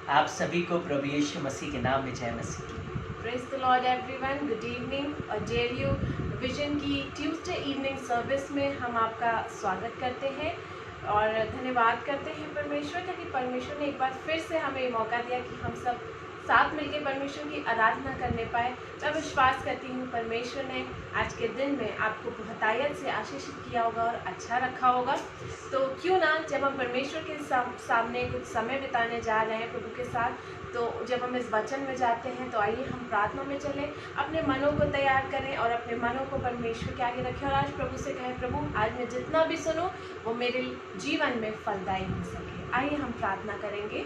आप सभी को प्रभु यीशु मसीह के नाम में जय मसीह की। Praise the Lord everyone. Good evening. और JLU विजन की ट्यूसडे इवनिंग सर्विस में हम आपका स्वागत करते हैं और धन्यवाद करते हैं परमेश्वर का कि परमेश्वर ने एक बार फिर से हमें ये मौका दिया कि हम सब साथ मिलकर परमेश्वर की आराधना करने पाए। मैं विश्वास करती हूँ परमेश्वर ने आज के दिन में आपको बहुतायत से आशीषित किया होगा और अच्छा रखा होगा। तो क्यों ना जब हम परमेश्वर के सामने कुछ समय बिताने जा रहे हैं प्रभु के साथ, तो जब हम इस वचन में जाते हैं तो आइए हम प्रार्थना में चलें, अपने मनों को तैयार करें और अपने मनों को परमेश्वर के आगे रखें और आज प्रभु से कहें, प्रभु आज मैं जितना भी सुनूं वो मेरे जीवन में फलदायी हो सके। आइए हम प्रार्थना करेंगे।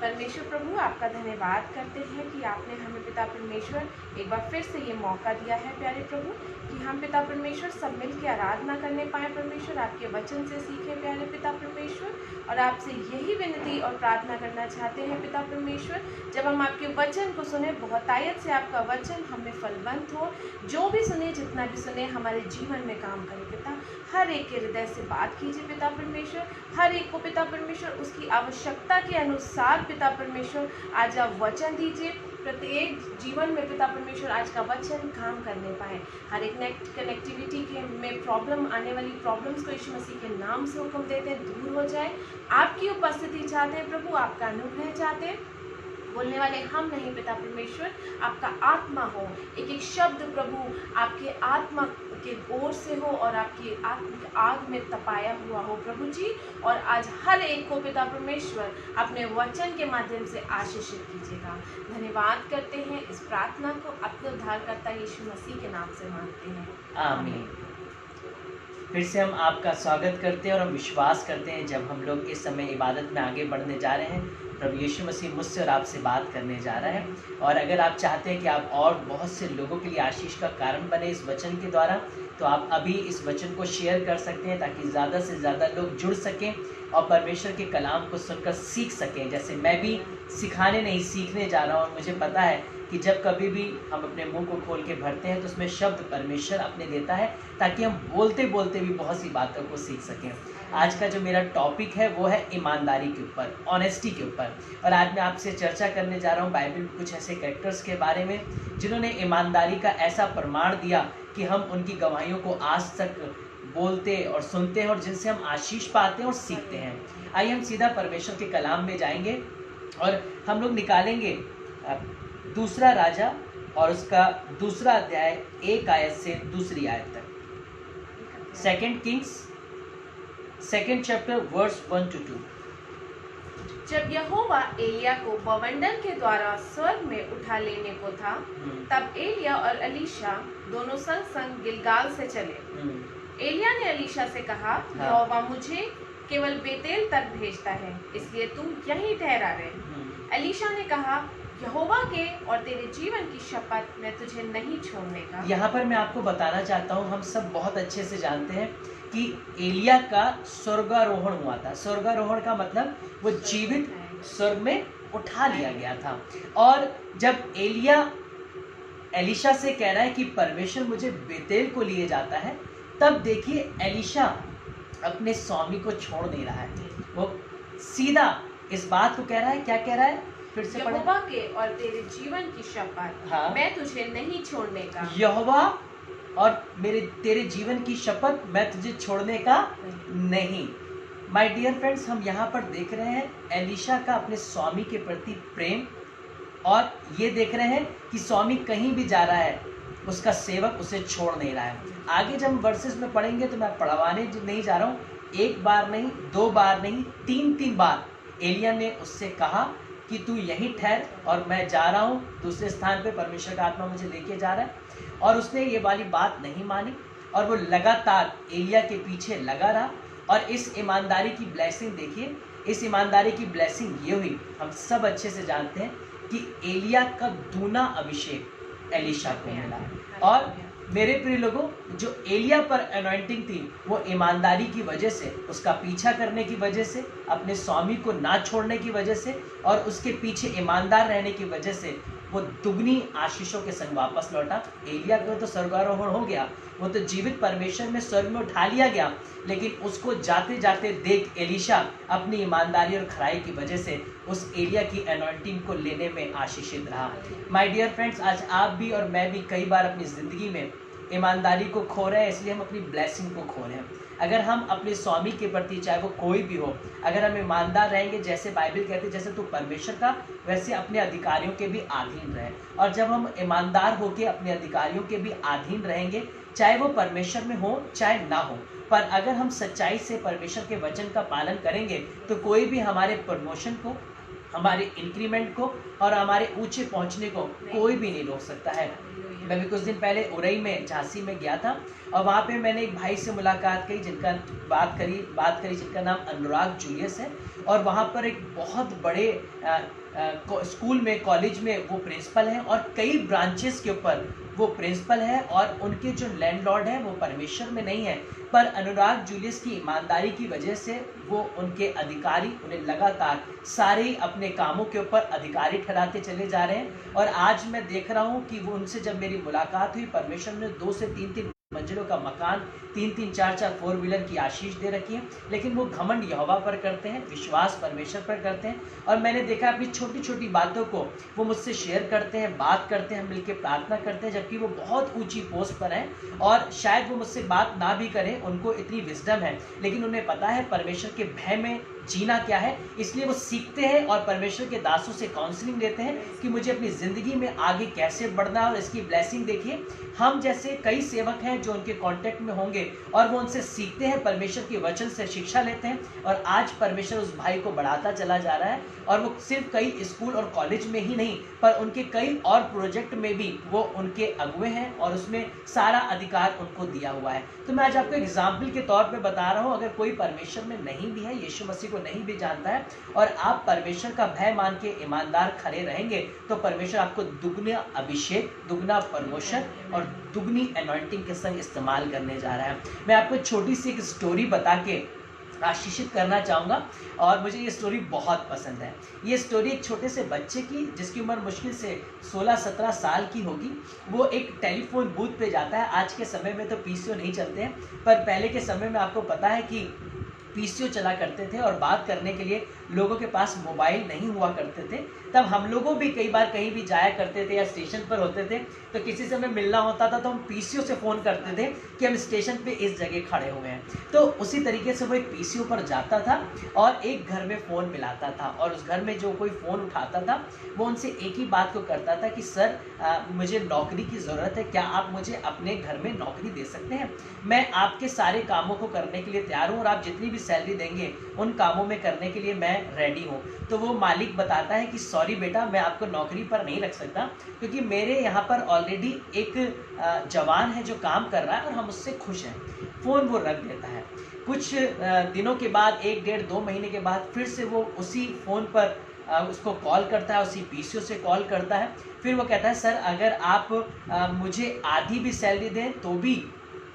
परमेश्वर प्रभु आपका धन्यवाद करते हैं कि आपने हमें पिता परमेश्वर एक बार फिर से ये मौका दिया है प्यारे प्रभु कि हम पिता परमेश्वर सब मिल के आराधना करने पाए। परमेश्वर आपके वचन से सीखें प्यारे पिता परमेश्वर, और आपसे यही विनती और प्रार्थना करना चाहते हैं पिता परमेश्वर, जब हम आपके वचन को सुने बहुतायत से आपका वचन हमें फलवंत हो। जो भी सुने जितना भी सुने हमारे जीवन में काम करे पिता। हर एक के हृदय से बात कीजिए पिता परमेश्वर, हर एक को पिता परमेश्वर उसकी आवश्यकता के अनुसार पिता परमेश्वर आज आप वचन दीजिए। प्रत्येक जीवन में पिता परमेश्वर आज का वचन काम करने पाए। हर एक कनेक्टिविटी के में प्रॉब्लम आने वाली प्रॉब्लम्स को यीशु मसीह के नाम से हुक्म देते हैं दूर हो जाए। आपकी उपस्थिति चाहते हैं प्रभु, आपका अनुग्रह चाहते हैं। बोलने वाले हम नहीं पिता परमेश्वर, आपका आत्मा हो। एक एक शब्द प्रभु आपके आत्मा के ओर से हो और आपकी आत्मिक आग में तपाया हुआ हो प्रभु जी। और आज हर एक को पिता परमेश्वर अपने वचन के माध्यम से आशीषित कीजिएगा। धन्यवाद करते हैं, इस प्रार्थना को अपने उद्धारकर्ता यीशु मसीह के नाम से मांगते हैं, आमीन। फिर से हम आपका स्वागत करते हैं और हम विश्वास करते हैं जब हम लोग इस समय इबादत में आगे बढ़ने जा रहे हैं, प्रभु यीशु मसीह मुझसे और आपसे बात करने जा रहा है। और अगर आप चाहते हैं कि आप और बहुत से लोगों के लिए आशीष का कारण बने इस वचन के द्वारा, तो आप अभी इस वचन को शेयर कर सकते हैं ताकि ज़्यादा से ज़्यादा लोग जुड़ सकें और परमेश्वर के कलाम को सुनकर सीख सकें। जैसे मैं भी सिखाने नहीं सीखने जा रहा हूँ, और मुझे पता है कि जब कभी भी हम अपने मुंह को खोल के भरते हैं तो उसमें शब्द परमेश्वर अपने देता है ताकि हम बोलते बोलते भी बहुत सी बातों को सीख सकें। आज का जो मेरा टॉपिक है वो है ईमानदारी के ऊपर, ऑनेस्टी के ऊपर। और आज मैं आपसे चर्चा करने जा रहा हूँ बाइबल में कुछ ऐसे कैरेक्टर्स के बारे में जिन्होंने ईमानदारी का ऐसा प्रमाण दिया कि हम उनकी गवाहियों को आज तक बोलते और सुनते हैं और जिनसे हम आशीष पाते हैं और सीखते हैं। आइए हम सीधा परमेश्वर के कलाम में जाएंगे और हम लोग निकालेंगे दूसरा राजा और उसका दूसरा अध्याय 1 आयत से दूसरी आयत तक। Second Kings second chapter verse 1 to 2। जब यहोवा एलिया को बवंडर के द्वारा स्वर्ग में उठा लेने को था, तब एलिया और अलीशा दोनों संग संग गिलगाल से चले। एलिया ने अलीशा से कहा, यहोवा मुझे केवल बेतेल तक भेजता है, इसलिए तुम यहीं ठहरा रहे। अलीशा ने कहा, यहोवा के और तेरे जीवन की शपथ मैं तुझे नहीं छोड़ने का। यहाँ पर मैं आपको बताना चाहता हूँ, हम सब बहुत अच्छे से जानते हैं कि एलिया का स्वर्गारोहण हुआ था। स्वर्गारोहण का मतलब वो जीवित स्वर्ग में उठा लिया गया था। और जब एलिया एलीशा से कह रहा है कि परमेश्वर मुझे बेतेल को लिए जाता है, तब देखिए एलीशा अपने स्वामी को छोड़ नहीं रहा है। वो सीधा इस बात को कह रहा है, क्या कह रहा है? फिर से पढ़ें। यहोवा के और तेरे जीवन की शपथ मैं तुझे नहीं छोड़ने का। यहोवा और तेरे जीवन की शपथ मैं तुझे छोड़ने का नहीं। माय डियर फ्रेंड्स, हम यहाँ पर देख रहे हैं एलीशा का अपने स्वामी के प्रति प्रेम, और ये देख रहे हैं कि स्वामी कहीं भी जा रहा है उसका सेवक उसे छोड़ नहीं रहा है। आगे जब हम वर्सेस में पढ़ेंगे तो मैं पढ़वाने नहीं जा रहा हूँ, एक बार नहीं, दो बार नहीं, तीन बार एलिया ने उससे कहा कि तू यहीं ठहर और मैं जा रहा हूँ दूसरे स्थान पे, परमेश्वर का आत्मा मुझे लेके जा रहा है। और उसने ये वाली बात नहीं मानी और वो लगातार एलिया के पीछे लगा रहा। और इस ईमानदारी की ब्लेसिंग देखिए, इस ईमानदारी की ब्लेसिंग ये हुई, हम सब अच्छे से जानते हैं कि एलिया का दूना अभिषेक एलीशा को मिला। और मेरे प्रिय लोगों, जो एलिया पर अनॉइंटिंग थी वो ईमानदारी की वजह से, उसका पीछा करने की वजह से, अपने स्वामी को ना छोड़ने की वजह से और उसके पीछे ईमानदार रहने की वजह से वो दुगनी आशीषों के संग वापस लौटा। एलिया को तो स्वर्गारोहण हो गया, वो तो जीवित परमेश्वर में स्वर्ग में उठा लिया गया, लेकिन उसको जाते जाते देख एलीशा अपनी ईमानदारी और खराई की वजह से उस एलिया की अनॉइंटिंग को लेने में आशीषित रहा। माय डियर फ्रेंड्स, आज आप भी और मैं भी कई बार अपनी ज़िंदगी में ईमानदारी को खो रहे हैं, इसलिए हम अपनी ब्लेसिंग को खो रहे हैं। अगर हम अपने स्वामी के प्रति, चाहे वो कोई भी हो, अगर हम ईमानदार रहेंगे, जैसे बाइबल कहती है जैसे तू परमेश्वर का वैसे अपने अधिकारियों के भी अधीन रहे। और जब हम ईमानदार होकर अपने अधिकारियों के भी अधीन रहेंगे, चाहे वो परमेश्वर में हो चाहे ना हो, पर अगर हम सच्चाई से परमेश्वर के वचन का पालन करेंगे तो कोई भी हमारे प्रमोशन को, हमारे इंक्रीमेंट को और हमारे ऊंचे पहुंचने को कोई भी नहीं रोक सकता है। मैं भी कुछ दिन पहले उरई में, झांसी में गया था और वहाँ पे मैंने एक भाई से मुलाकात की जिनका बात करी जिनका नाम अनुराग जूलियस है। और वहाँ पर एक बहुत बड़े स्कूल में, कॉलेज में वो प्रिंसिपल हैं और कई ब्रांचेस के ऊपर वो प्रिंसिपल है। और उनके जो लैंडलॉर्ड हैं वो परमेश्वर में नहीं है, पर अनुराग जूलियस की ईमानदारी की वजह से वो उनके अधिकारी उन्हें लगातार सारे अपने कामों के ऊपर अधिकारी ठहराते चले जा रहे हैं। और आज मैं देख रहा हूँ कि वो उनसे जब मेरी मुलाकात हुई, परमेश्वर ने 2 से 3 मंजिलों का मकान, 3 4 4 4 व्हीलर की आशीष दे रखी है, लेकिन वो घमंड यहोवा पर करते हैं, विश्वास परमेश्वर पर करते हैं। और मैंने देखा अपनी छोटी छोटी बातों को वो मुझसे शेयर करते हैं, बात करते हैं, हम मिलकर प्रार्थना करते हैं, जबकि वो बहुत ऊंची पोस्ट पर हैं और शायद वो मुझसे बात ना भी करें, उनको इतनी विजडम है, लेकिन उन्हें पता है परमेश्वर के भय में जीना क्या है, इसलिए वो सीखते हैं और परमेश्वर के दासों से काउंसलिंग लेते हैं कि मुझे अपनी ज़िंदगी में आगे कैसे बढ़ना है। और इसकी ब्लेसिंग देखिए, हम जैसे कई सेवक हैं जो उनके कांटेक्ट में होंगे और वो उनसे सीखते हैं, परमेश्वर के वचन से शिक्षा लेते हैं। और आज परमेश्वर उस भाई को बढ़ाता चला जा रहा है और वो सिर्फ कई स्कूल और कॉलेज में ही नहीं, पर उनके कई और प्रोजेक्ट में भी वो उनके अगुए हैं और उसमें सारा अधिकार उनको दिया हुआ है। तो मैं आज आपको एग्जाम्पल के तौर पर बता रहा हूँ, अगर कोई परमेश्वर में नहीं भी है, यीशु मसीह को नहीं भी जानता है, और आप परमेश्वर का भय मान के ईमानदार खड़े रहेंगे, तो परमेश्वर आपको दुगना अभिषेक, दुगना प्रमोशन और दुगनी अनॉइंटिंग के संग इस्तेमाल करने जा रहा है। मैं आपको छोटी सी एक स्टोरी बता के आशीषित करना चाहूँगा और मुझे ये स्टोरी बहुत पसंद है। ये स्टोरी एक छोटे से बच्चे की, जिसकी उम्र मुश्किल से 16-17 साल की होगी। वो एक टेलीफोन बूथ पे जाता है। आज के समय में तो पीसीओ नहीं चलते हैं, पर पहले के समय में आपको पता है कि पीसीओ चला करते थे और बात करने के लिए लोगों के पास मोबाइल नहीं हुआ करते थे। तब हम लोगों भी कई बार कहीं भी जाया करते थे या स्टेशन पर होते थे, तो किसी से हमें मिलना होता था तो हम पीसीओ से फ़ोन करते थे कि हम स्टेशन पे इस जगह खड़े हुए हैं। तो उसी तरीके से वो एक पीसीओ पर जाता था और एक घर में फ़ोन मिलाता था, और उस घर में जो कोई फ़ोन उठाता था वो उनसे एक ही बात को करता था कि सर मुझे नौकरी की ज़रूरत है, क्या आप मुझे अपने घर में नौकरी दे सकते हैं? मैं आपके सारे कामों को करने के लिए तैयार हूँ और आप जितनी भी सैलरी देंगे उन कामों में करने के लिए मैं रेडी हूँ। तो वो मालिक बताता है कि सॉरी बेटा, मैं आपको नौकरी पर नहीं रख सकता, क्योंकि मेरे यहाँ पर ऑलरेडी एक जवान है जो काम कर रहा है और हम उससे खुश हैं। फ़ोन वो रख देता है। कुछ दिनों के बाद, 1 डेढ़ 2 महीने के बाद फिर से वो उसी फ़ोन पर उसको कॉल करता है, उसी पीसीओ से कॉल करता है। फिर वो कहता है सर अगर आप मुझे आधी भी सैलरी दें तो भी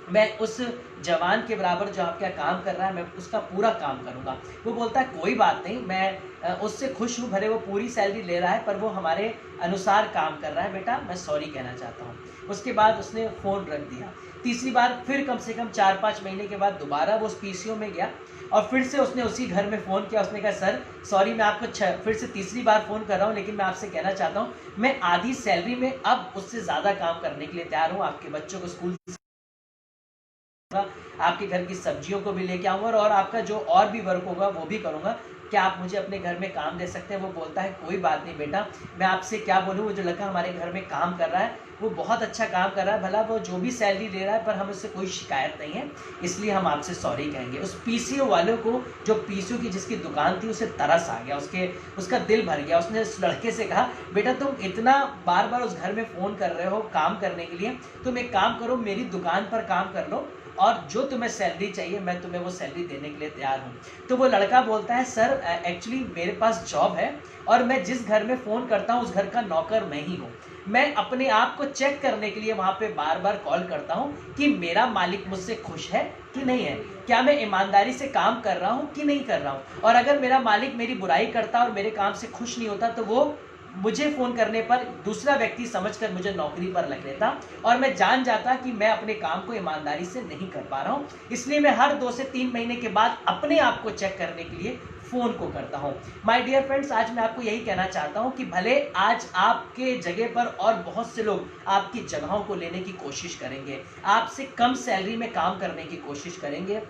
मैं उस जवान के बराबर जो आपका काम कर रहा है मैं उसका पूरा काम करूंगा। वो बोलता है कोई बात नहीं, मैं उससे खुश हूँ, भले वो पूरी सैलरी ले रहा है पर वो हमारे अनुसार काम कर रहा है, बेटा मैं सॉरी कहना चाहता हूँ। उसके बाद उसने फ़ोन रख दिया। तीसरी बार फिर कम से कम 4-5 महीने के बाद दोबारा वो उस पीसीओ में गया और फिर से उसने उसी घर में फ़ोन किया। उसने कहा सर सॉरी, मैं आपको फिर से तीसरी बार फ़ोन कर रहा हूँ, लेकिन मैं आपसे कहना चाहता हूँ मैं आधी सैलरी में अब उससे ज़्यादा काम करने के लिए तैयार हूँ। आपके बच्चों को स्कूल, आपके घर की सब्जियों को भी लेके आऊँगा और आपका जो और भी वर्क होगा वो भी करूँगा। क्या आप मुझे अपने घर में काम दे सकते हैं? वो बोलता है कोई बात नहीं बेटा, मैं आपसे क्या बोलूँ, वो जो लड़का हमारे घर में काम कर रहा है वो बहुत अच्छा काम कर रहा है, भला वो जो भी सैलरी ले रहा है पर हम उससे कोई शिकायत नहीं है, इसलिए हम आपसे सॉरी कहेंगे। उस पीसीओ वालों को, जो पीसीओ की जिसकी दुकान थी, उसे तरस आ गया, उसका दिल भर गया। उसने उस लड़के से कहा बेटा तुम इतना बार बार उस घर में फ़ोन कर रहे हो काम करने के लिए, तुम एक काम करो मेरी दुकान पर काम कर लो और जो तुम्हें सैलरी चाहिए मैं तुम्हें वो सैलरी देने के लिए तैयार हूँ। तो वो लड़का बोलता है सर एक्चुअली मेरे पास जॉब है और मैं जिस घर में फ़ोन करता हूँ उस घर का नौकर मैं ही हूँ। मैं अपने आप को चेक करने के लिए वहाँ पे बार बार कॉल करता हूँ कि मेरा मालिक मुझसे खुश है कि नहीं है, क्या मैं ईमानदारी से काम कर रहा हूँ कि नहीं कर रहा हूँ। और अगर मेरा मालिक मेरी बुराई करता और मेरे काम से खुश नहीं होता तो वो मुझे फ़ोन करने पर दूसरा व्यक्ति समझकर मुझे नौकरी पर रख लेता और मैं जान जाता कि मैं अपने काम को ईमानदारी से नहीं कर पा रहा हूँ। इसलिए मैं हर 2 से 3 महीने के बाद अपने आप को चेक करने के लिए फ़ोन को करता हूँ। माय डियर फ्रेंड्स, आज मैं आपको यही कहना चाहता हूँ कि भले आज आपके जगह पर और बहुत से लोग आपकी जगहों को लेने की कोशिश करेंगे, आपसे कम सैलरी में काम करने की कोशिश करेंगे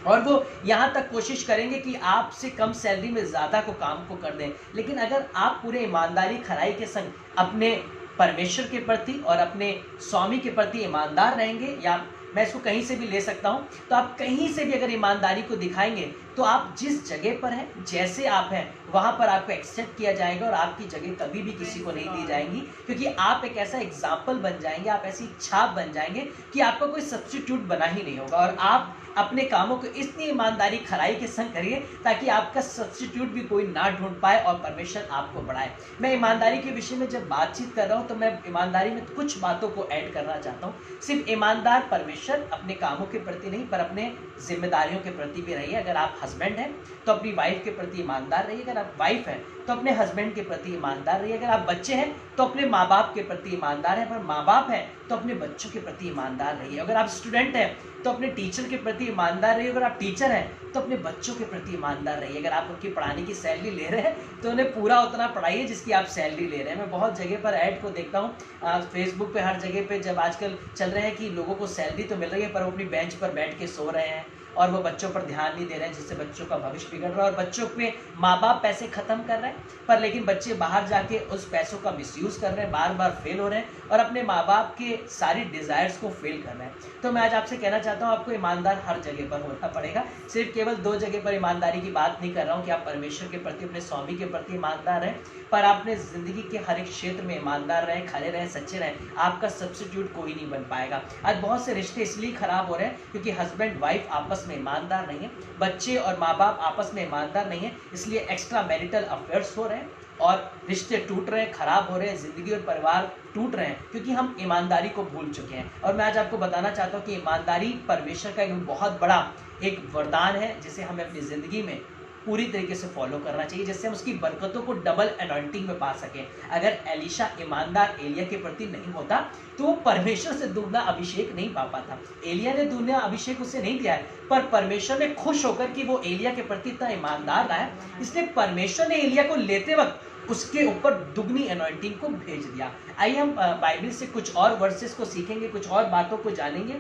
और वो यहाँ तक कोशिश करेंगे कि आपसे कम सैलरी में ज़्यादा को काम को कर दें, लेकिन अगर आप पूरे ईमानदारी खराई के संग अपने परमेश्वर के प्रति और अपने स्वामी के प्रति ईमानदार रहेंगे, या मैं इसको कहीं से भी ले सकता हूँ, तो आप कहीं से भी अगर ईमानदारी को दिखाएंगे तो आप जिस जगह पर हैं, जैसे आप हैं, वहाँ पर आपको एक्सेप्ट किया जाएगा और आपकी जगह कभी भी किसी को नहीं दी जाएंगी, क्योंकि आप एक ऐसा एग्जाम्पल बन जाएंगे, आप ऐसी छाप बन जाएंगे कि आपका कोई सब्स्टिट्यूट बना ही नहीं होगा। और आप अपने कामों को इतनी ईमानदारी खराई के संग करिए ताकि आपका सब्स्टिट्यूट भी कोई ना ढूंढ पाए और परमेश्वर आपको बढ़ाए। मैं ईमानदारी के विषय में जब बातचीत कर रहा हूँ तो मैं ईमानदारी में कुछ बातों को ऐड करना चाहता हूँ। सिर्फ ईमानदार परमेश्वर अपने कामों के प्रति नहीं, पर अपने जिम्मेदारियों के प्रति भी रहिए। अगर आप हस्बैंड हैं तो अपनी वाइफ के प्रति ईमानदार रहिए, अगर आप वाइफ हैं तो अपने हस्बैंड के प्रति ईमानदार रहिए, अगर आप बच्चे हैं तो अपने माँ बाप के प्रति ईमानदार हैं, पर माँ बाप हैं तो अपने बच्चों के प्रति ईमानदार रहिए, अगर आप स्टूडेंट हैं तो अपने टीचर के प्रति ईमानदार रहिए, अगर आप टीचर हैं तो अपने बच्चों के प्रति ईमानदार रहिए। अगर आप उनकी पढ़ाने की सैलरी ले रहे हैं तो उन्हें पूरा उतना पढ़ाइए जिसकी आप सैलरी ले रहे हैं। मैं बहुत जगह पर ऐड को देखता हूँ, फेसबुक पे हर जगह पे जब आजकल चल रहे हैं कि लोगों को सैलरी तो मिल रही है पर वो अपनी बेंच पर बैठ के सो रहे हैं और वो बच्चों पर ध्यान नहीं दे रहे हैं, जिससे बच्चों का भविष्य बिगड़ रहा है और बच्चों पे माँ बाप पैसे खत्म कर रहे हैं, पर लेकिन बच्चे बाहर जाके उस पैसों का मिसयूज कर रहे हैं, बार बार फेल हो रहे हैं और अपने माँ बाप के सारी डिजायर्स को फेल कर रहे हैं। तो मैं आज आपसे कहना चाहता हूँ, आपको ईमानदार हर जगह पर होना पड़ेगा। सिर्फ केवल 2 जगह पर ईमानदारी की बात नहीं कर रहा हूँ कि आप परमेश्वर के प्रति, अपने स्वामी के प्रति ईमानदार रहें, पर आप अपने जिंदगी के हर एक क्षेत्र में ईमानदार रहें, खड़े रहें, सच्चे रहें। आपका सब्स्टिट्यूट कोई नहीं बन पाएगा। आज बहुत से रिश्ते इसलिए खराब हो रहे हैं क्योंकि हस्बैंड वाइफ आपस में ईमानदार नहीं है, बच्चे और माँ बाप आपस में ईमानदार नहीं है, इसलिए एक्स्ट्रा मैरिटल अफेयर्स हो रहे हैं और रिश्ते टूट रहे हैं, खराब हो रहे हैं, जिंदगी और परिवार टूट रहे हैं क्योंकि हम ईमानदारी को भूल चुके हैं। और मैं आज आपको बताना चाहता हूँ कि ईमानदारी परमेश्वर का एक बहुत बड़ा एक वरदान है जिसे हमें अपनी जिंदगी में पूरी तरीके से फॉलो करना चाहिए, जिससे हम उसकी बरकतों को डबल अनॉइंटिंग में पा सकें। अगर एलीशा ईमानदार एलिया के प्रति नहीं होता तो वो परमेश्वर से दुगना अभिषेक नहीं पा पाता। एलिया ने दुगना अभिषेक उसे नहीं दिया है, पर परमेश्वर ने खुश होकर कि वो एलिया के प्रति इतना ईमानदार रहा है, इसलिए परमेश्वर ने एलिया को लेते वक्त उसके ऊपर दुगनी अनॉइंटिंग को भेज दिया। आइए हम बाइबल से कुछ और वर्सेस को सीखेंगे, कुछ और बातों को जानेंगे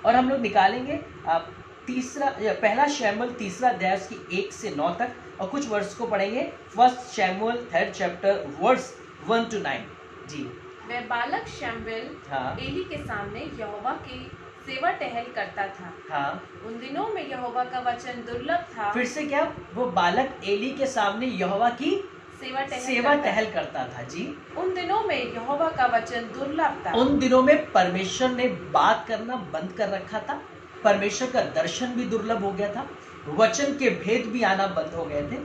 और हम लोग निकालेंगे पहला शमूएल 3 अध्याय उसकी 1 से 9 तक और कुछ वर्ष को पढ़ेंगे। 1 शमूएल 3 चैप्टर वर्स 1 to 9। जी। वह बालक शमूएल एली के सामने यहोवा की सेवा टहल करता था। हाँ। उन दिनों में यहोवा का वचन दुर्लभ था। फिर से क्या? वो बालक एली के सामने यहोवा की सेवा टहल करता था। जी। उन दिनों में यहोवा का वचन दुर्लभ था। उन दिनों में परमेश्वर ने बात करना बंद कर रखा था, परमेश्वर का दर्शन भी दुर्लभ हो गया था, वचन के भेद भी आना बंद हो गए थे।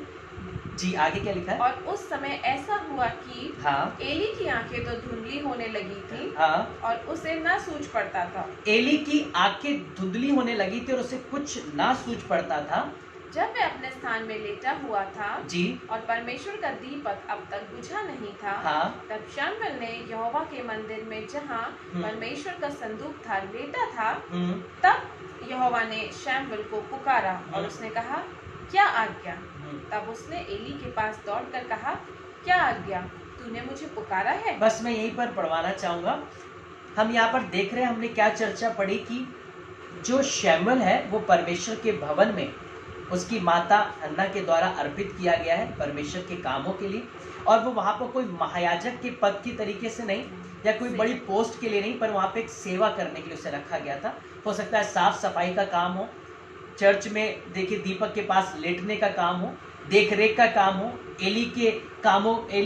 जी, आगे क्या लिखा है? और उस समय ऐसा हुआ कि एली की आंखें तो धुंधली होने लगी थी और उसे ना सूझ पड़ता था। एली की आंखें धुंधली होने लगी थी और उसे कुछ ना सूझ पड़ता था। जब वह अपने स्थान में लेटा हुआ था जी और परमेश्वर का दीपक अब तक बुझा नहीं था, तब शमूएल ने यहोवा के मंदिर में जहाँ परमेश्वर का संदूक था लेटा था, तब यहोवा ने शमूएल को पुकारा और उसने कहा, क्या आज्ञा? तब उसने एली के पास दौड़कर कहा, क्या आज्ञा? तूने मुझे पुकारा है? बस मैं यहीं पर पढ़वाना चाहूंगा। हम यहाँ पर देख रहे हैं, हमने क्या चर्चा पढ़ी कि जो शमूएल है वो परमेश्वर के भवन में उसकी माता हन्ना के द्वारा अर्पित किया गया है परमेश्वर के कामों के लिए, और वो वहाँ पर कोई महायाजक के पद की तरीके से नहीं या कोई बड़ी पोस्ट के लिए नहीं, पर वहाँ पे एक सेवा करने के लिए उसे रखा गया था। हो सकता है साफ सफाई का काम हो, चर्च में देखिए दीपक के पास लेटने का काम हो, देख रेख का काम हो, एली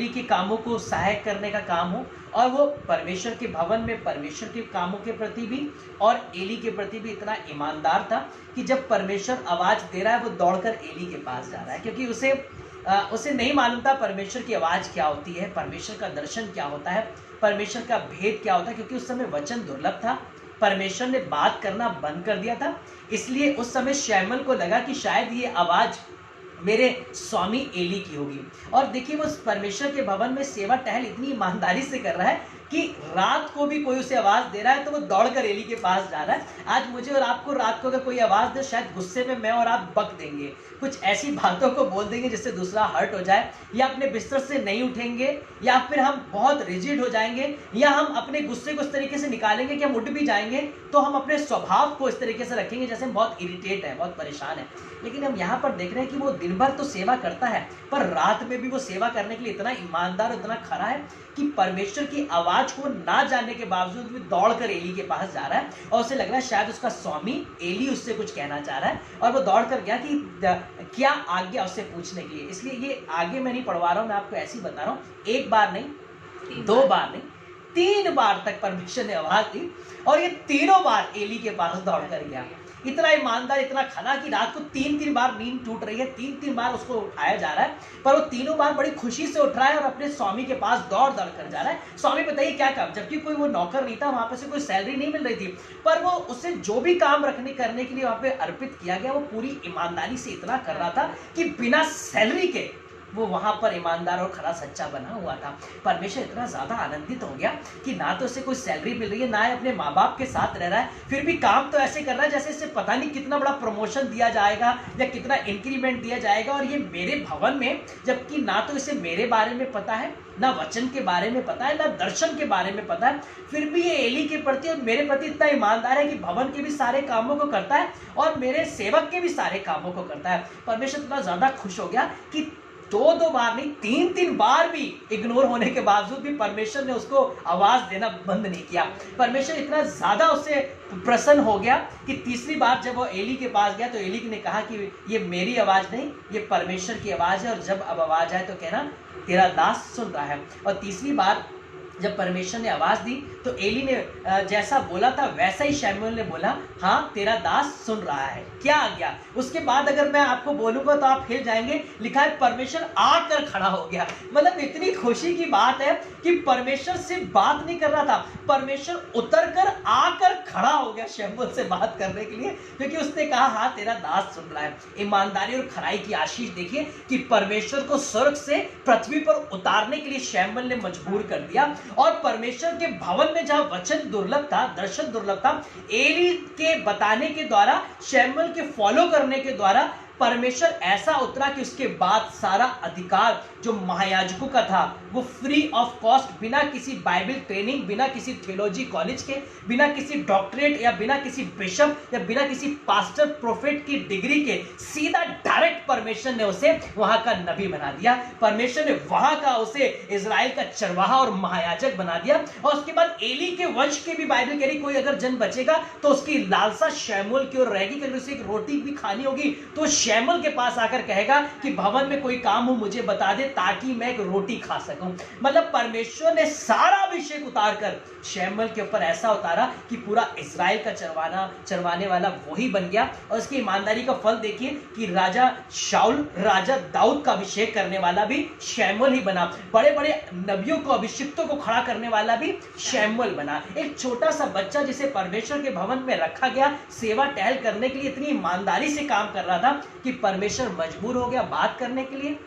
के कामों को सहायक करने का काम हो, और वो परमेश्वर के भवन में परमेश्वर के कामों के प्रति भी और एली के प्रति भी इतना ईमानदार था कि जब परमेश्वर आवाज दे रहा है वो दौड़कर एली के पास जा रहा है, क्योंकि उसे नहीं मालूम था परमेश्वर की आवाज क्या होती है, परमेश्वर का दर्शन क्या होता है, परमेश्वर का भेद क्या होता है, क्योंकि उस समय वचन दुर्लभ था, परमेश्वर ने बात करना बंद कर दिया था। इसलिए उस समय शमूएल को लगा कि शायद ये आवाज मेरे स्वामी एली की होगी। और देखिए वो परमेश्वर के भवन में सेवा टहल इतनी ईमानदारी से कर रहा है कि रात को भी कोई उसे आवाज दे रहा है तो वो दौड़कर एली के पास जा रहा है। आज मुझे और आपको रात को अगर कोई आवाज दे, शायद गुस्से में मैं और आप बक देंगे, कुछ ऐसी बातों को बोल देंगे जिससे दूसरा हर्ट हो जाए, या अपने बिस्तर से नहीं उठेंगे, या फिर हम बहुत रिजिड हो जाएंगे, या हम अपने गुस्से को इस तरीके से निकालेंगे कि हम उठ भी जाएंगे, तो हम अपने स्वभाव को इस तरीके से रखेंगे जैसे हम बहुत इरिटेट है, बहुत परेशान है। लेकिन हम यहाँ पर देख रहे हैं कि वो दिन भर तो सेवा करता है, पर रात में भी वो सेवा करने के लिए इतना ईमानदार, इतना खरा है कि परमेश्वर की आवाज को ना जानने के बावजूद भी दौड़कर एली के पास जा रहा है। और उसे लग रहा है शायद उसका स्वामी एली उससे कुछ कहना चाह रहा है, और वो दौड़कर गया कि क्या आज्ञा उससे पूछने के लिए। इसलिए ये आगे मैं नहीं पढ़वा रहा हूं, मैं आपको ऐसे ही बता रहा हूं। एक बार नहीं, 2 बार नहीं, 3 बार तक परमेश्वर ने आवाज दी, और ये तीनों बार एली के पास दौड़कर गया। इतना ईमानदार, इतना खरा कि रात को 3-3 बार नींद टूट रही है, 3-3 बार उसको उठाया जा रहा है, पर वो तीनों बार बड़ी खुशी से उठ रहा है और अपने स्वामी के पास दौड़ दौड़ कर जा रहा है। स्वामी बताइए क्या काम, जबकि कोई वो नौकर नहीं था, वहां पे से कोई सैलरी नहीं मिल रही थी, पर वो उसे जो भी काम करने के लिए वहां पे अर्पित किया गया, वो पूरी ईमानदारी से इतना कर रहा था कि बिना सैलरी के वो वहां पर ईमानदार और खरा सच्चा बना हुआ था। परमेश्वर इतना ज्यादा आनंदित हो गया कि ना तो उसे कोई सैलरी मिल रही है, ना ही अपने माँ बाप के साथ रह रहा है, फिर भी काम तो ऐसे कर रहा है जैसे इसे पता नहीं कितना बड़ा प्रमोशन दिया जाएगा या कितना इंक्रीमेंट दिया जाएगा, और ये मेरे भवन में, जबकि ना तो इसे मेरे बारे में पता है, ना वचन के बारे में पता है, ना दर्शन के बारे में पता है, फिर भी ये एली के प्रति और मेरे प्रति इतना ईमानदार है कि भवन के भी सारे कामों को करता है और मेरे सेवक के भी सारे कामों को करता है। परमेश्वर इतना ज्यादा खुश हो गया कि 2 बार नहीं, 3 बार भी इग्नोर होने के बावजूद भी परमेश्वर ने उसको आवाज देना बंद नहीं किया। परमेश्वर इतना ज्यादा उससे प्रसन्न हो गया कि तीसरी बार जब वो एली के पास गया तो एली ने कहा कि ये मेरी आवाज नहीं, ये परमेश्वर की आवाज है, और जब अब आवाज आए तो कहना तेरा दास सुन रहा है। और तीसरी बार जब परमेश्वर ने आवाज दी तो एली ने जैसा बोला था वैसा ही शमूएल ने बोला, हाँ तेरा दास सुन रहा है। क्या आ गया उसके बाद, अगर मैं आपको बोलूंगा तो आप हिल जाएंगे। लिखा है परमेश्वर आकर खड़ा हो गया। मतलब इतनी खुशी की बात है कि परमेश्वर सिर्फ बात नहीं कर रहा था, परमेश्वर उतर कर आकर खड़ा हो गया शमूएल से बात करने के लिए, क्योंकि उसने कहा हाँ तेरा दास सुन रहा है। ईमानदारी और खराई की आशीष देखिए कि परमेश्वर को स्वर्ग से पृथ्वी पर उतारने के लिए शमूएल ने मजबूर कर दिया। और परमेश्वर के भवन में जहां वचन दुर्लभ था, दर्शन दुर्लभ था, एली के बताने के द्वारा, शमूएल के फॉलो करने के द्वारा परमेश्वर ऐसा उतरा कि उसके बाद सारा अधिकार जो महायाजकों का था वो फ्री ऑफ कॉस्ट, बिना किसी बाइबल ट्रेनिंग, बिना किसी थियोलॉजी कॉलेज के, बिना किसी डॉक्टरेट या बिना किसी बिशप या बिना किसी पास्टर प्रोफेट की डिग्री के, सीधा डायरेक्ट परमेश्वर ने उसे वहां का नबी बना दिया। परमेश्वर ने वहां का उसे इजराइल का चरवाहा और महायाजक बना दिया। और उसके बाद एली के वंश के भी बाइबल कह रही कोई अगर जन बचेगा तो उसकी लालसा शमूएल की ओर रहेगी, अगर उसे एक रोटी भी खानी होगी तो शमूएल के पास आकर कहेगा कि भवन में कोई काम हो मुझे बता दे ताकि मैं एक रोटी खा सकूं। मतलब परमेश्वर ने सारा अभिषेक उतार कर शमूएल के ऊपर ऐसा उतारा कि पूरा इजराइल का चरवाने वाला वही बन गया। और उसकी ईमानदारी का फल देखिए कि राजा शाऊल, राजा दाऊद का अभिषेक करने वाला भी शमूएल ही बना, बड़े बड़े नबियों को, अभिषिक्तों को खड़ा करने वाला भी शमूएल बना। एक छोटा सा बच्चा जिसे परमेश्वर के भवन में रखा गया सेवा टहल करने के लिए, इतनी ईमानदारी से काम कर रहा था कि परमेश्वर मजबूर हो गया बात करने के लिए,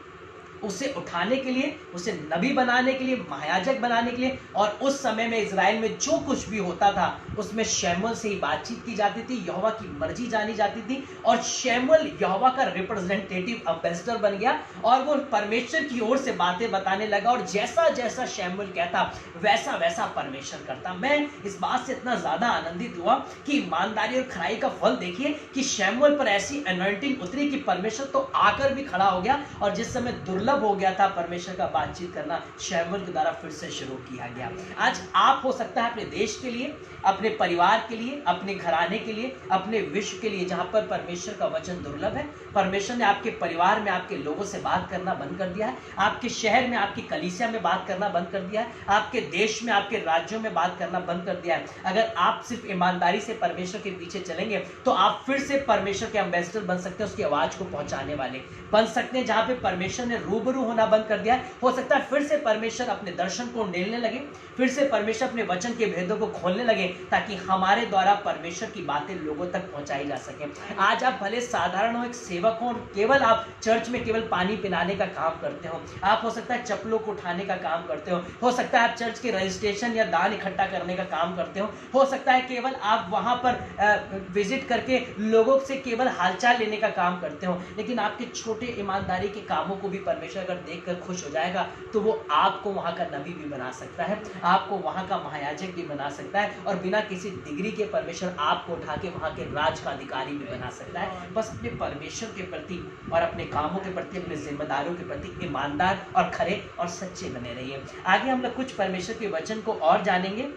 उसे उठाने के लिए, उसे नबी बनाने के लिए, महायाजक बनाने के लिए। और उस समय में इजराइल में जो कुछ भी होता था उसमें शमूएल से ही बातचीत की जाती थी, यहोवा की मर्जी जानी जाती थी, और शमूएल यहोवा का रिप्रेजेंटेटिव एम्बेसडर बन गया और वो परमेश्वर की ओर से बातें बताने लगा। और जैसा जैसा शमूएल कहता वैसा वैसा परमेश्वर करता। मैं इस बात से इतना ज्यादा आनंदित हुआ कि ईमानदारी और खराई का फल देखिए कि शमूएल पर ऐसी अनॉइंटिंग उतरी कि परमेश्वर तो आकर भी खड़ा हो गया। और जिस समय दुर्लभ हो गया था परमेश्वर का बातचीत करना, शमूएल के द्वारा फिर से शुरू किया गया। आज आप हो सकता है अपने देश के लिए, अपने परिवार के लिए, अपने घराने के लिए, अपने विश्व के लिए, जहां पर परमेश्वर का वचन दुर्लभ है। परमेश्वर ने आपके परिवार में आपके लोगों से बात करना बंद कर दिया है, आपके शहर में, आपकी कलीसिया में बात करना बंद कर दिया है, आपके देश में, आपके राज्यों में बात करना बंद कर दिया है। अगर आप सिर्फ ईमानदारी से परमेश्वर के पीछे चलेंगे तो आप फिर से परमेश्वर के एम्बेसडर बन सकते हैं, उसकी आवाज को पहुंचाने वाले बन सकते हैं। जहां पे परमेश्वर ने रूबरू होना बंद कर दिया है। हो सकता है फिर से परमेश्वर अपने दर्शन को उंडेलने लगे, फिर से परमेश्वर अपने वचन के भेदों को खोलने लगे, ताकि हमारे द्वारा परमेश्वर की बातें लोगों तक पहुंचाई जा सके। आज आप भले साधारण हो, एक सेवक हो, और केवल आप चर्च में केवल पानी पिलाने का काम करते हो, आप हो सकता है चप्पलों को उठाने का काम करते हो सकता है आप चर्च के रजिस्ट्रेशन या दान इकट्ठा करने का काम करते हो सकता है केवल आप वहां पर विजिट करके लोगों से केवल हालचाल लेने का काम करते हो, लेकिन आपके छोटे ईमानदारी के कामों को भी परमेश्वर अगर देखकर खुश हो जाएगा तो वो आपको वहां का नबी भी बना सकता है, आपको वहां का महायाजक भी बना सकता है, और बिना किसी डिग्री के परमेश्वर आपको उठा के वहां के राज का अधिकारी भी बना सकता है। बस अपने परमेश्वर के प्रति और अपने कामों के प्रति, अपने जिम्मेदारियों के प्रति ईमानदार और खरे और सच्चे बने रहिए। आगे हम लोग कुछ परमेश्वर के वचन को और जानेंगे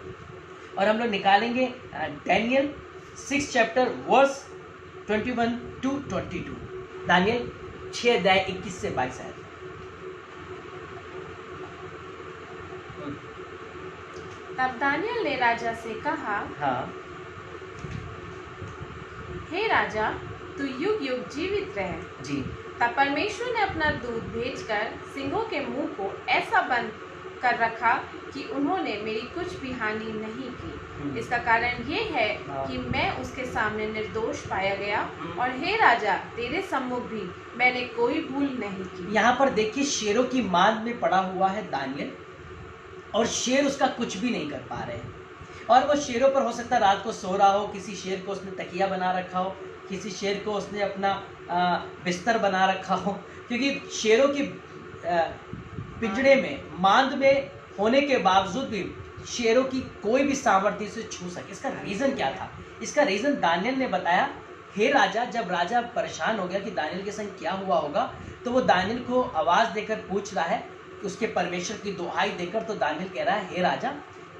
और हम लोग निकालेंगे डैनियल 6 चैप्टर वर्स 21 to 22। दानियल 6 अध्याय 21 से 22 है। तब दानियल ने राजा से कहा, हाँ हे राजा, तू युग युग जीवित रहे। जी। तब परमेश्वर ने अपना दूत भेजकर सिंहों के मुंह को ऐसा बंद कर रखा कि उन्होंने मेरी कुछ भी हानि नहीं की। इसका कारण ये है कि मैं उसके सामने निर्दोष पाया गया, और हे राजा, तेरे सम्मुख भी मैंने कोई भूल नहीं की। यहाँ पर देखिए शेरों की मांद में पड़ा हुआ है दानियल, और शेर उसका कुछ भी नहीं कर पा रहे हैं। और वो शेरों पर हो सकता है रात को सो रहा हो, किसी शेर को उसने तकिया बना रखा हो, किसी शेर को उसने अपना बिस्तर बना रखा हो, क्योंकि शेरों की पिंजड़े में मांद में होने के बावजूद भी शेरों की कोई भी सामर्थ्य से छू सके। इसका रीजन क्या था? इसका रीजन दानियल ने बताया। हे राजा, जब राजा परेशान हो गया कि दानियल के संग क्या हुआ होगा, तो वो दानियल को आवाज देकर पूछ रहा है, उसके परमेश्वर की दुहाई देकर। तो दानियल कह रहा है, हे राजा,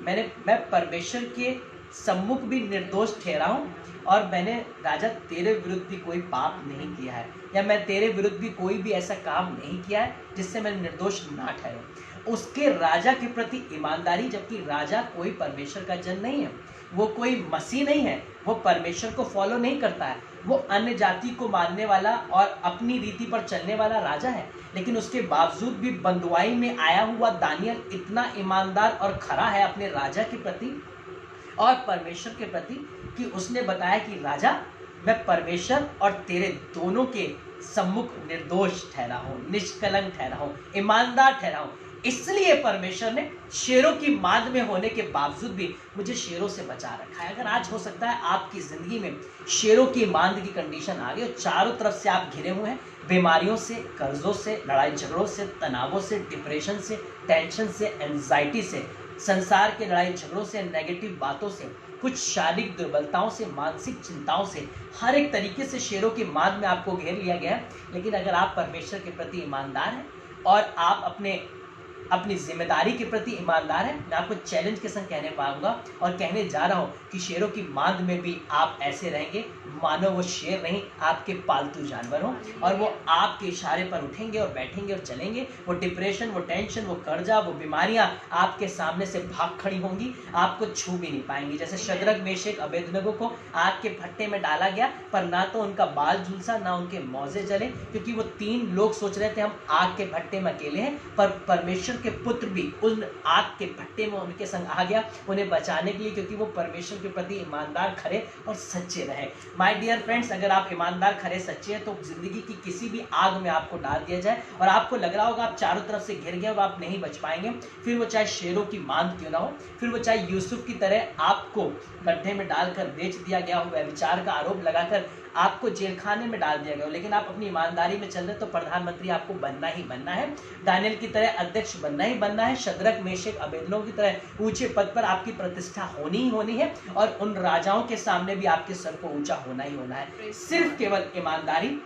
मैं परमेश्वर के सम्मुख भी निर्दोष ठहरा हूँ, और मैंने राजा तेरे विरुद्ध भी कोई पाप नहीं किया है, या मैं तेरे विरुद्ध भी कोई भी ऐसा काम नहीं किया है जिससे मैं निर्दोष ना ठहरूं। उसके राजा के प्रति ईमानदारी, जबकि राजा कोई परमेश्वर का जन नहीं है, वो कोई मसीह नहीं है, वो परमेश्वर को फॉलो नहीं करता है, वो अन्य जाति को मानने वाला और अपनी रीति पर चलने वाला राजा है। लेकिन उसके बावजूद भी बंधुआई में आया हुआ दानियल इतना ईमानदार और खरा है अपने राजा के प्रति और परमेश्वर के प्रति कि उसने बताया कि राजा, मैं परमेश्वर और तेरे दोनों के सम्मुख निर्दोष ठहरा हूँ, निष्कलंक ठहरा हूँ, ईमानदार ठहरा हूँ। इसलिए परमेश्वर ने शेरों की मांद में होने के बावजूद भी मुझे शेरों से बचा रखा है। अगर आज हो सकता है आपकी जिंदगी में शेरों की मांद की कंडीशन आ गई और चारों तरफ से आप घिरे हुए हैं, बीमारियों से, कर्जों से, लड़ाई झगड़ों से, तनावों से, डिप्रेशन से, टेंशन से, एंजाइटी से, संसार के लड़ाई झगड़ों से, नेगेटिव बातों से, कुछ शारीरिक दुर्बलताओं से, मानसिक चिंताओं से, हर एक तरीके से शेरों की मांद में आपको घेर लिया गया है। लेकिन अगर आप परमेश्वर के प्रति ईमानदार हैं और आप अपनी जिम्मेदारी के प्रति ईमानदार है, मैं आपको चैलेंज के संग कहने पाऊंगा और कहने जा रहा हूं कि शेरों की मांद में भी आप ऐसे रहेंगे मानो वो शेर नहीं, आपके पालतू जानवर हो, और वो आपके इशारे पर उठेंगे और बैठेंगे और चलेंगे। वो डिप्रेशन, वो टेंशन, वो कर्जा, वो बीमारियां आपके सामने से भाग खड़ी होंगी, आपको छू भी नहीं पाएंगी। जैसे शद्रक, मेशक, अबेदनगो को आग के भट्टे में डाला गया, पर ना तो उनका बाल झुलसा, ना उनके मौजे जले, क्योंकि वो 3 लोग सोच रहे थे हम आग के भट्टे में अकेले हैं, पर परमेश्वर के पुत्र भी उन आग के भट्टे में उनके संग आ गया उन्हें बचाने के लिए, क्योंकि वो परमेश्वर के प्रति ईमानदार, खरे और सच्चे रहे। माय डियर फ्रेंड्स, अगर आप ईमानदार, खरे, सच्चे हैं तो जिंदगी की किसी भी आग में आपको डाल दिया जाए और आपको लग रहा होगा आप चारों तरफ से घिर गए और आप नहीं बच पाएंगे, फिर वो चाहे शेरों की मांद क्यों ना हो, फिर वो चाहे यूसुफ की तरह आपको गड्ढे में डालकर बेच दिया गया हो, व्यभिचार का आरोप लगाकर आपको जेल खाने में डाल दिया गया, लेकिन आप अपनी ईमानदारी में चल रहे तो प्रधानमंत्री आपको बनना ही बनना है, दानियल की तरह अध्यक्ष बनना ही बनना है, शद्रक, मेशक, अबेदनगो की तरह ऊंचे पद पर आपकी प्रतिष्ठा होनी ही होनी है, और उन राजाओं के सामने भी आपके सर को ऊंचा होना ही होना है। सिर्फ केवल ईमानदारी,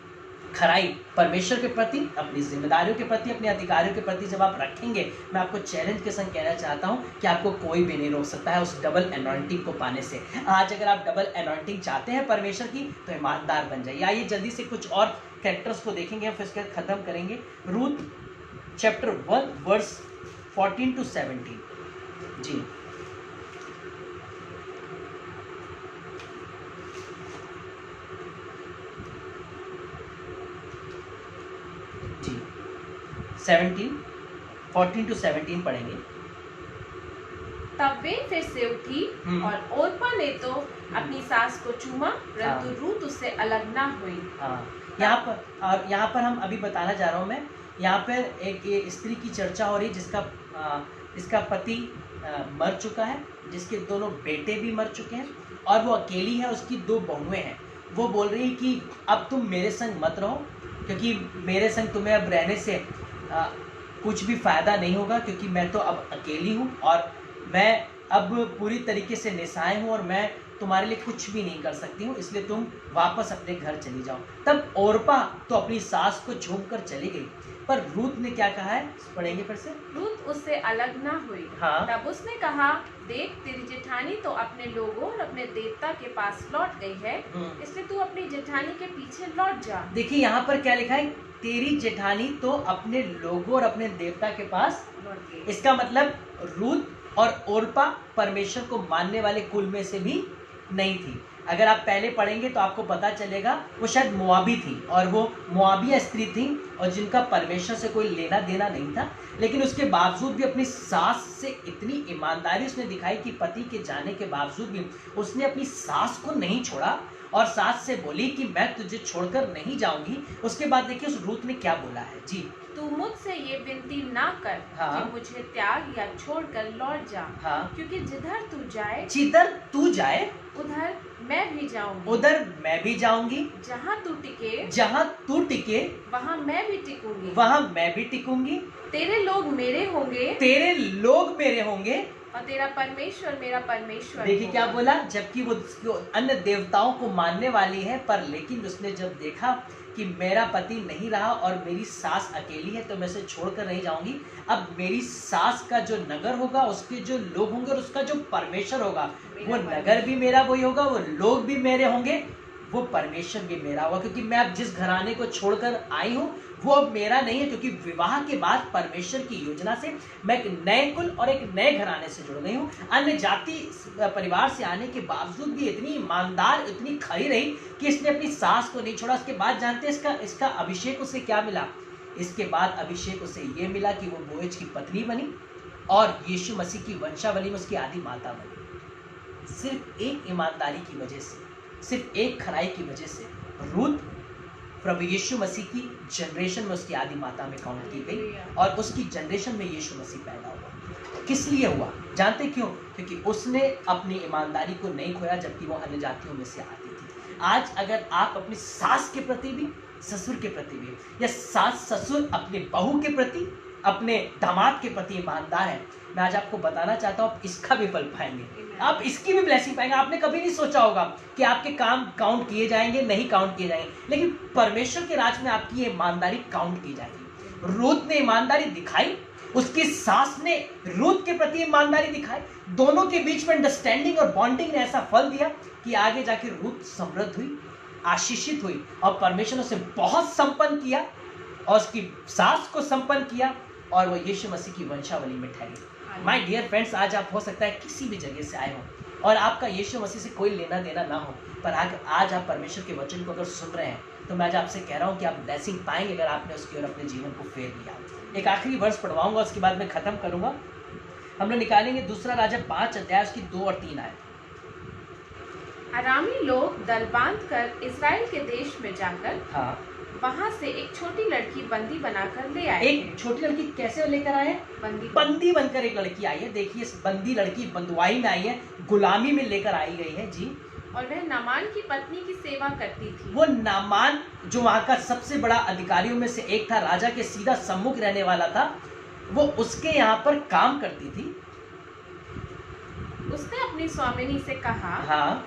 खराई परमेश्वर के प्रति, अपनी जिम्मेदारियों के प्रति, अपने अधिकारियों के प्रति जब आप रखेंगे, मैं आपको चैलेंज के संग कहना चाहता हूं कि आपको कोई भी नहीं रोक सकता है उस डबल एनॉइंटिंग को पाने से। आज अगर आप डबल एनॉइंटिंग चाहते हैं परमेश्वर की, तो ईमानदार बन जाइए। आइए जल्दी से कुछ और कैरेक्टर्स को देखेंगे, फिर इसके खत्म करेंगे। रूथ चैप्टर 1 वर्स 14 to 17। जी 17, 14 to 17 पढ़ेंगे। तब वे फिर से उठी और ओरपा ने तो अपनी सास को चूमा, परंतु रूत उससे अलग ना हुई। यहाँ पर हम अभी बताना चाह रहा हूँ मैं, यहाँ पर एक ये स्त्री की चर्चा हो रही है जिसका पति मर चुका है, जिसके दोनों बेटे भी मर चुके हैं और वो अकेली है, उसकी 2 बहुएं हैं। वो बोल रही है कि अब तुम मेरे संग मत रहो, क्योंकि मेरे संग तुम्हें अब रहने से कुछ भी फ़ायदा नहीं होगा, क्योंकि मैं तो अब अकेली हूँ और मैं अब पूरी तरीके से निस्सहाय हूँ और मैं तुम्हारे लिए कुछ भी नहीं कर सकती हूँ, इसलिए तुम वापस अपने घर चली जाओ। तब ओरपा तो अपनी सास को झूम कर चली गई, पर रूत ने क्या कहा है, पढ़ेंगे फिर से। रूत उससे अलग ना हुई। तब उसने कहा, देख तेरी जेठानी तो अपने लोगों और अपने देवता के पास लौट गई है, इसलिए तू अपनी जेठानी के पीछे लौट जा। देखिए यहाँ पर क्या लिखा है, तेरी जेठानी तो अपने लोगों और अपने देवता के पास लौट गई। इसका मतलब रूत और ओरपा परमेश्वर को मानने वाले कुल में से भी नहीं थी। अगर आप पहले पढ़ेंगे तो आपको पता चलेगा वो शायद मोआबी थी और वो मोआबिया स्त्री थी और जिनका परमेश्वर से कोई लेना देना नहीं था, लेकिन उसके बावजूद भी अपनी सास से इतनी ईमानदारी उसने दिखाई कि पति के जाने के बावजूद भी उसने अपनी सास को नहीं छोड़ा और सास से बोली कि मैं तुझे छोड़कर नहीं जाऊंगी। उसके बाद देखिए उस रूत ने क्या बोला है जी। तू मुझसे ये विनती ना कर कि मुझे त्याग या छोड़कर लौट जा, क्योंकि जिधर तू जाए उधर मैं भी जाऊंगी, जहाँ तू टिके वहाँ मैं भी टिकूंगी, तेरे लोग मेरे होंगे और तेरा परमेश्वर मेरा परमेश्वर। देखिए क्या बोला, जबकि वो अन्य देवताओं को मानने वाली है, पर लेकिन उसने जब देखा कि मेरा पति नहीं रहा और मेरी सास अकेली है तो मैं उसे छोड़कर नहीं जाऊंगी, अब मेरी सास का जो नगर होगा, उसके जो लोग होंगे और उसका जो परमेश्वर होगा, वो नगर भी मेरा वही होगा, वो लोग भी मेरे होंगे, वो परमेश्वर भी मेरा होगा, क्योंकि मैं अब जिस घराने को छोड़कर आई हूँ वो अब मेरा नहीं है, क्योंकि विवाह के बाद परमेश्वर की योजना से मैं एक नए कुल और एक नए घराने से जुड़ गई हूँ। अन्य जाति परिवार से आने के बावजूद भी इतनी ईमानदार, इतनी खरी रही कि इसने अपनी सास को नहीं छोड़ा। उसके बाद जानते हैं इसका अभिषेक उसे क्या मिला? इसके बाद अभिषेक उसे ये मिला कि वो बोएज की पत्नी बनी और यीशु मसीह की वंशावली में उसकी आदि माता बनी। सिर्फ एक ईमानदारी की वजह से, सिर्फ एक खराई की वजह से रूत प्रभु यीशु मसीह की जनरेशन में उसकी आदि माता में काउंट की गई और उसकी जनरेशन में यीशु मसीह पैदा हुआ। किस लिए हुआ जानते क्यों? क्योंकि उसने अपनी ईमानदारी को नहीं खोया, जबकि वो अन्य जातियों में से आती थी। आज अगर आप अपनी सास के प्रति भी, ससुर के प्रति भी, या सास ससुर अपने बहू के प्रति, अपने दामाद के प्रति ईमानदार है, मैं आज आपको बताना चाहता हूँ आप इसका भी फल पाएंगे, आप इसकी भी ब्लेसिंग पाएंगे। आपने कभी नहीं सोचा होगा कि आपके काम काउंट किए जाएंगे, नहीं काउंट किए जाएंगे, लेकिन परमेश्वर के राज में आपकी ये ईमानदारी काउंट की जाएगी। रूत ने ईमानदारी दिखाई, उसकी सास ने रूत के प्रति ईमानदारी दिखाई, दोनों के बीच में अंडरस्टैंडिंग और बॉन्डिंग ने ऐसा फल दिया कि आगे जाके रूत समृद्ध हुई, आशीषित हुई और परमेश्वर ने उसे बहुत संपन्न किया और उसकी सास को संपन्न किया और वो यीशु मसीह की वंशावली में ठहरी। माय डियर फ्रेंड्स, आज आप हो सकता है किसी भी जगह से आए हो और आपका यीशु मसीह से कोई लेना देना ना हो, पर आज आप परमेश्वर के वचन को अगर सुन रहे हैं तो मैं आज आपसे कह रहा हूँ कि आप ब्लेसिंग पाएंगे अगर आपने उसकी और अपने जीवन को फेर लिया। एक आखिरी वर्ष पढ़वाऊंगा, उसके बाद मैं खत्म करूंगा। हम लोग निकालेंगे दूसरा राजा 5 अध्याय उसकी 2 और 3 आयत। अरामी लोग दल बांध कर इस्राएल के देश में जाकर वहाँ से एक छोटी लड़की बंदी बनाकर ले आए। एक छोटी लड़की कैसे लेकर आए? बंदी बनकर एक लड़की आई है। देखिए बंदी लड़की बंदुआई में आई है, गुलामी में लेकर आई गई है जी। और वह नामान की पत्नी की सेवा करती थी। वो नामान जो वहाँ का सबसे बड़ा अधिकारियों में से एक था, राजा के सीधा सम्मुख रहने वाला था, वो उसके यहाँ पर काम करती थी। उसने अपनी स्वामिनी से कहा,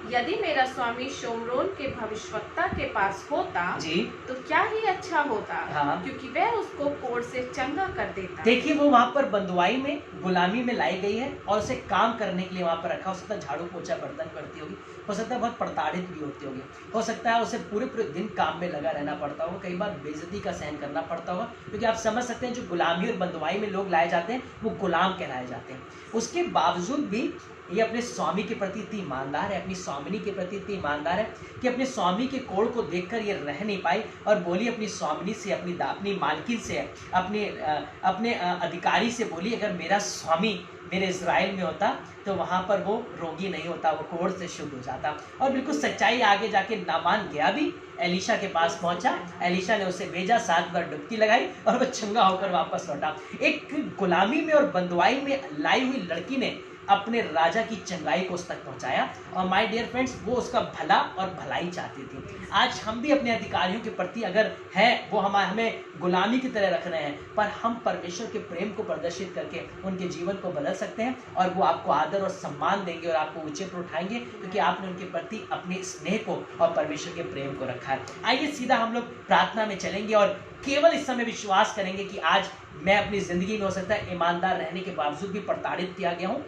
यदि मेरा स्वामी शोमरोन के भविष्यवक्ता के पास होता जी तो क्या ही अच्छा होता, क्योंकि वह उसको कोढ़ से चंगा कर देता। देखिए वो वहाँ पर बंदुआई में गुलामी में लाई गई है और उसे काम करने के लिए वहाँ पर रखा। हो सकता है झाड़ू पोछा बर्तन करती होगी, हो सकता है बहुत प्रताड़ित भी होती होगी, हो सकता है उसे पूरे पूरे दिन काम में लगा रहना पड़ता होगा, कई बार बेइज्जती का सहन करना पड़ता होगा, क्योंकि आप समझ सकते हैं जो गुलामी और बंदुआई में लोग लाए जाते हैं वो गुलाम कहलाए जाते हैं। उसके बावजूद भी ये अपने स्वामी के प्रति इतनी ईमानदार है, अपनी स्वामिनी के प्रति इतनी ईमानदार है कि अपने स्वामी के कोढ़ को देखकर ये रह नहीं पाई और बोली अपनी स्वामिनी से, अपनी मालकिन से, अपने अधिकारी से बोली, अगर मेरा स्वामी मेरे इज़राइल में होता तो वहाँ पर वो रोगी नहीं होता, वो कोढ़ से शुद्ध हो जाता। और बिल्कुल सच्चाई आगे जाके नामान गया भी, एलिशा के पास पहुंचा, एलिशा ने उसे भेजा, 7 बार डुबकी लगाई और वो चंगा होकर वापस लौटा। एक गुलामी में और बंदुआई में लाई हुई लड़की ने अपने राजा की चंगाई को उस तक पहुंचाया। और माय डियर फ्रेंड्स, वो उसका भला और भलाई चाहती थी। आज हम भी अपने अधिकारियों के प्रति अगर है वो हमें गुलामी की तरह रख रहे हैं, पर हम परमेश्वर के प्रेम को प्रदर्शित करके उनके जीवन को बदल सकते हैं और वो आपको आदर और सम्मान देंगे और आपको ऊंचे पर उठाएंगे, क्योंकि आपने उनके प्रति अपने स्नेह को और परमेश्वर के प्रेम को रखा है। आइए सीधा हम लोग प्रार्थना में चलेंगे और केवल इस समय विश्वास करेंगे कि आज मैं अपनी जिंदगी में हो सकता है ईमानदार रहने के बावजूद भी प्रताड़ित किया गया हूँ,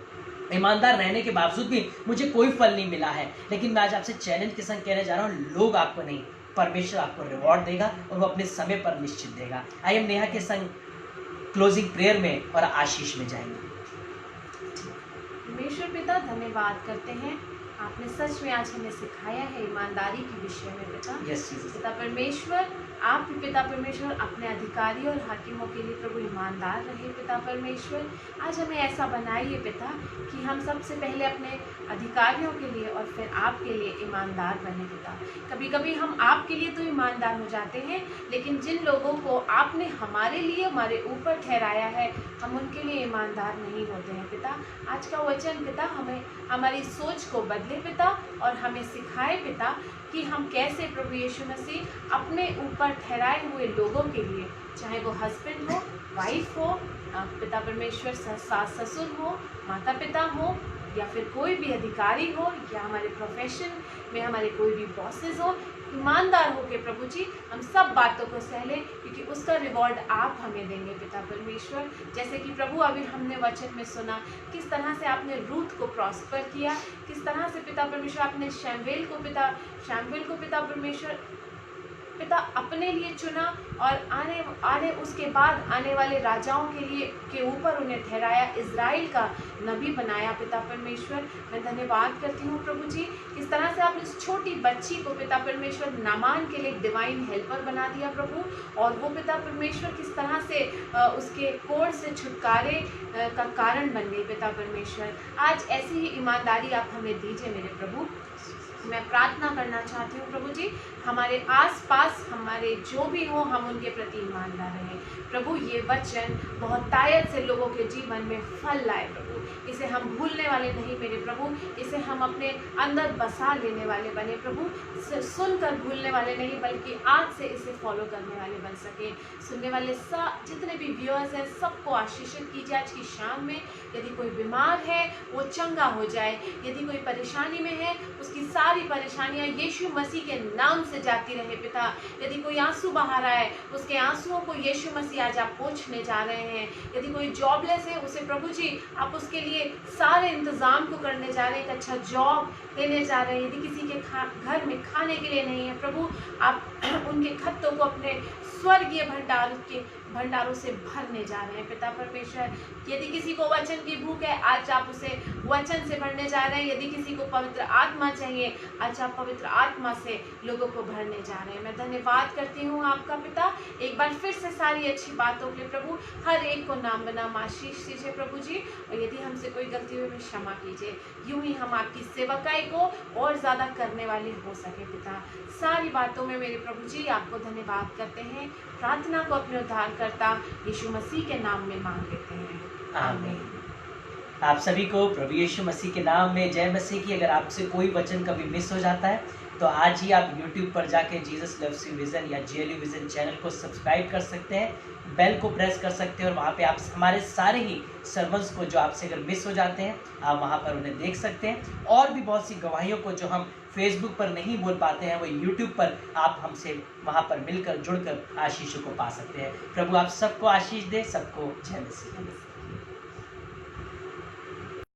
ईमानदार रहने के बावजूद भी मुझे कोई फल नहीं मिला है, लेकिन मैं आज आपसे चैलेंज के संग कहने जा रहा हूँ, लोग आपको नहीं, परमेश्वर आपको रिवॉर्ड देगा और वो अपने समय पर निश्चित देगा। आइए हम नेहा के संग क्लोजिंग प्रेयर में और आशीष में जाएंगे। परमेश्वर पिता, धन्यवाद करते हैं, आपने सच में आज हमें सिखाया है ईमानदारी के विषय में पिता। Yes Jesus. पिता परमेश्वर, आप भी पिता परमेश्वर अपने अधिकारी और हाकिमों के लिए प्रभु ईमानदार रहे पिता परमेश्वर। आज हमें ऐसा बनाइए पिता कि हम सबसे पहले अपने अधिकारियों के लिए और फिर आपके लिए ईमानदार बने पिता। कभी कभी हम आपके लिए तो ईमानदार हो जाते हैं, लेकिन जिन लोगों को आपने हमारे लिए हमारे ऊपर ठहराया है, हम उनके लिए ईमानदार नहीं होते हैं पिता। आज का वचन पिता हमें हमारी सोच को बदले पिता और हमें सिखाए पिता कि हम कैसे प्रभु यीशु मसीह अपने ऊपर ठहराए हुए लोगों के लिए, चाहे वो हस्बैंड हो, वाइफ हो, पिता परमेश्वर सास ससुर हो, माता पिता हो, या फिर कोई भी अधिकारी हो, या हमारे प्रोफेशन में हमारे कोई भी बॉसेस हो, ईमानदार हो के प्रभु जी हम सब बातों को सह लें, क्योंकि उसका रिवॉर्ड आप हमें देंगे पिता परमेश्वर। जैसे कि प्रभु अभी हमने वचन में सुना किस तरह से आपने रूथ को प्रॉस्पर किया, किस तरह से पिता परमेश्वर आपने शैमुएल को पिता परमेश्वर पिता अपने लिए चुना और आने उसके बाद आने वाले राजाओं के ऊपर उन्हें ठहराया, इज़राइल का नबी बनाया पिता परमेश्वर। मैं धन्यवाद करती हूँ प्रभु जी, किस तरह से आपने उस छोटी बच्ची को पिता परमेश्वर नामान के लिए डिवाइन हेल्पर बना दिया प्रभु, और वो पिता परमेश्वर किस तरह से उसके कोढ़ से छुटकारे का कारण बन गई पिता परमेश्वर। आज ऐसी ही ईमानदारी आप हमें दीजिए मेरे प्रभु। मैं प्रार्थना करना चाहती हूँ प्रभु जी, हमारे आसपास हमारे जो भी हो हम उनके प्रति ईमानदार रहें प्रभु। ये वचन बहुत तायत से लोगों के जीवन में फल लाए प्रभु, इसे हम भूलने वाले नहीं मेरे प्रभु, इसे हम अपने अंदर बसा लेने वाले बने प्रभु, सुनकर भूलने वाले नहीं बल्कि आज से इसे फॉलो करने वाले बन सके। सुनने वाले जितने भी व्यूअर्स हैं सबको आशीषित कीजिए आज की शाम में। यदि कोई बीमार है वो चंगा हो जाए, यदि कोई परेशानी में है उसकी सारी परेशानियां यीशु मसीह के नाम से जाती रहे पिता। यदि कोई आंसू बहा रहा है उसके आंसुओं को यीशु मसीह आज आप पोंछने जा रहे हैं। यदि कोई जॉबलेस है उसे प्रभु जी आप उसके लिए सारे इंतजाम को करने जा रहे हैं, एक अच्छा जॉब देने जा रहे हैं। यदि किसी के घर में खाने के लिए नहीं है प्रभु, आप उनके खत्तों को अपने स्वर्गीय भंडारों से भरने जा रहे हैं पिता परमेश्वर। यदि किसी को वचन की भूख है आज आप उसे वचन से भरने जा रहे हैं। यदि किसी को पवित्र आत्मा चाहिए आज आप पवित्र आत्मा से लोगों को भरने जा रहे हैं। मैं धन्यवाद करती हूँ आपका पिता, एक बार फिर से सारी अच्छी बातों के लिए प्रभु हर एक को नाम बनाम आशीष दीजिए प्रभु जी, और यदि हमसे कोई गलती हुई क्षमा कीजिए। यूं ही हम आपकी सेवकाई को और ज़्यादा करने वाले हो सके पिता। सारी बातों में मेरे प्रभु जी आपको धन्यवाद करते हैं। प्रार्थना को अपने उद्धारकर्ता यीशु मसीह के नाम में मांग लेते हैं, आमीन। आप सभी को प्रभु यीशु मसीह के नाम में जय मसीह की। अगर आपसे कोई वचन कभी मिस हो जाता है तो आज ही आप YouTube पर जाके जीसस लव्स यू विजन या JLU विजन चैनल को सब्सक्राइब कर सकते हैं, बेल को प्रेस कर सकते हैं और वहाँ पे आप हमारे सारे ही सर्मन्स को जो आपसे अगर मिस हो जाते हैं आप वहाँ पर उन्हें देख सकते हैं। और भी बहुत सी गवाहियों को जो हम फेसबुक पर नहीं बोल पाते हैं वो YouTube पर आप हमसे वहाँ पर मिलकर जुड़कर आशीषों को पा सकते हैं। प्रभु आप सबको आशीष दे, सबको जय मसीह।